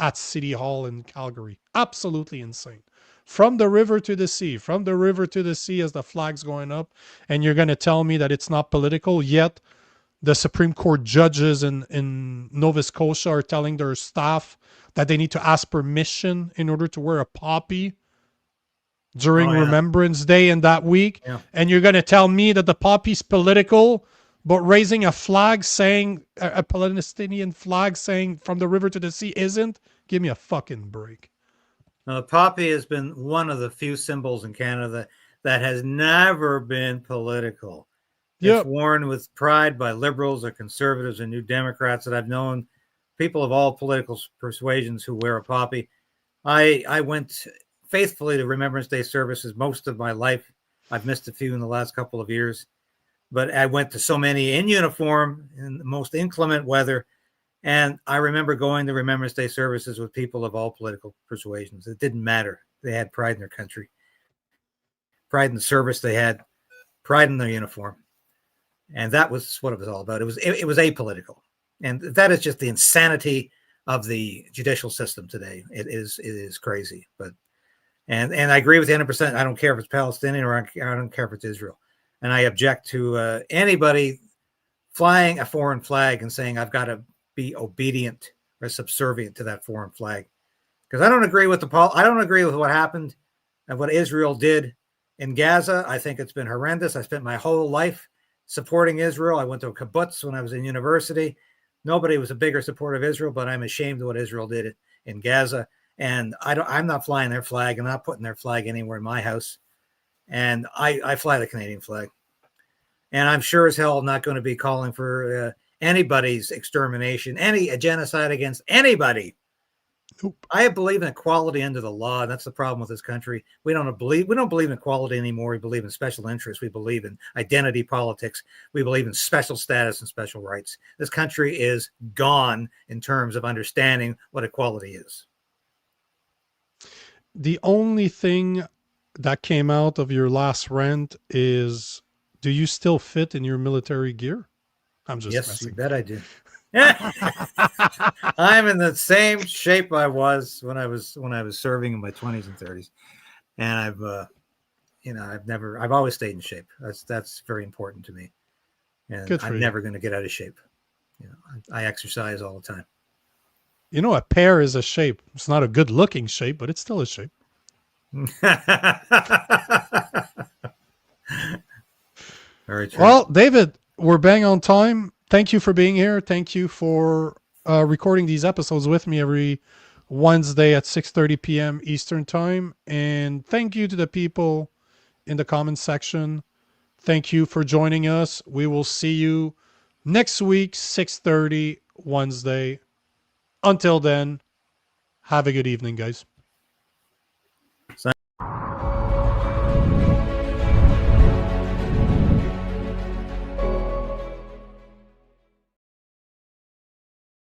at City Hall in Calgary. Absolutely insane. From the river to the sea, from the river to the sea as the flag's going up. And you're going to tell me that it's not political, yet the Supreme Court judges in Nova Scotia are telling their staff that they need to ask permission in order to wear a poppy during Remembrance Day in that week. Yeah. And you're going to tell me that the poppy's political, but raising a flag saying, a Palestinian flag saying from the river to the sea isn't? Give me a fucking break. Now, the poppy has been one of the few symbols in Canada that has never been political. It's worn with pride by liberals or conservatives and New Democrats that I've known, people of all political persuasions who wear a poppy. I went faithfully to Remembrance Day services most of my life. I've missed a few in the last couple of years, but I went to so many in uniform in the most inclement weather. And I remember going to Remembrance Day services with people of all political persuasions. It didn't matter. They had pride in their country, pride in the service they had, pride in their uniform. And that was what it was all about. It was apolitical. And that is just the insanity of the judicial system today. It is crazy. But and I agree with you 100%. I don't care if it's Palestinian or I don't care if it's Israel. And I object to anybody flying a foreign flag and saying I've got to be obedient or subservient to that foreign flag. Because I don't agree with I don't agree with what happened and what Israel did in Gaza. I think it's been horrendous. I spent my whole life supporting Israel. I went to a kibbutz when I was in university. Nobody was a bigger supporter of Israel, but I'm ashamed of what Israel did in Gaza. And I'm not flying their flag. I'm not putting their flag anywhere in my house. And I fly the Canadian flag. And I'm sure as hell not going to be calling for anybody's extermination, a genocide against anybody. Nope. I believe in equality under the law. And that's the problem with this country. We don't believe in equality anymore. We believe in special interests. We believe in identity politics. We believe in special status and special rights. This country is gone in terms of understanding what equality is. The only thing that came out of your last rant is, do you still fit in your military gear? I'm just messing. You bet I do. I'm in the same shape I was when I was serving in my 20s and 30s, and I've always stayed in shape. That's very important to me, and I'm never going to get out of shape. I exercise all the time. A pear is a shape. It's not a good looking shape, but it's still a shape. Very true. Well, David, we're bang on time. Thank you for being here. Thank you for recording these episodes with me every Wednesday at 6:30 p.m. Eastern time. And thank you to the people in the comments section. Thank you for joining us. We will see you next week, 6:30 Wednesday. Until then, have a good evening, guys.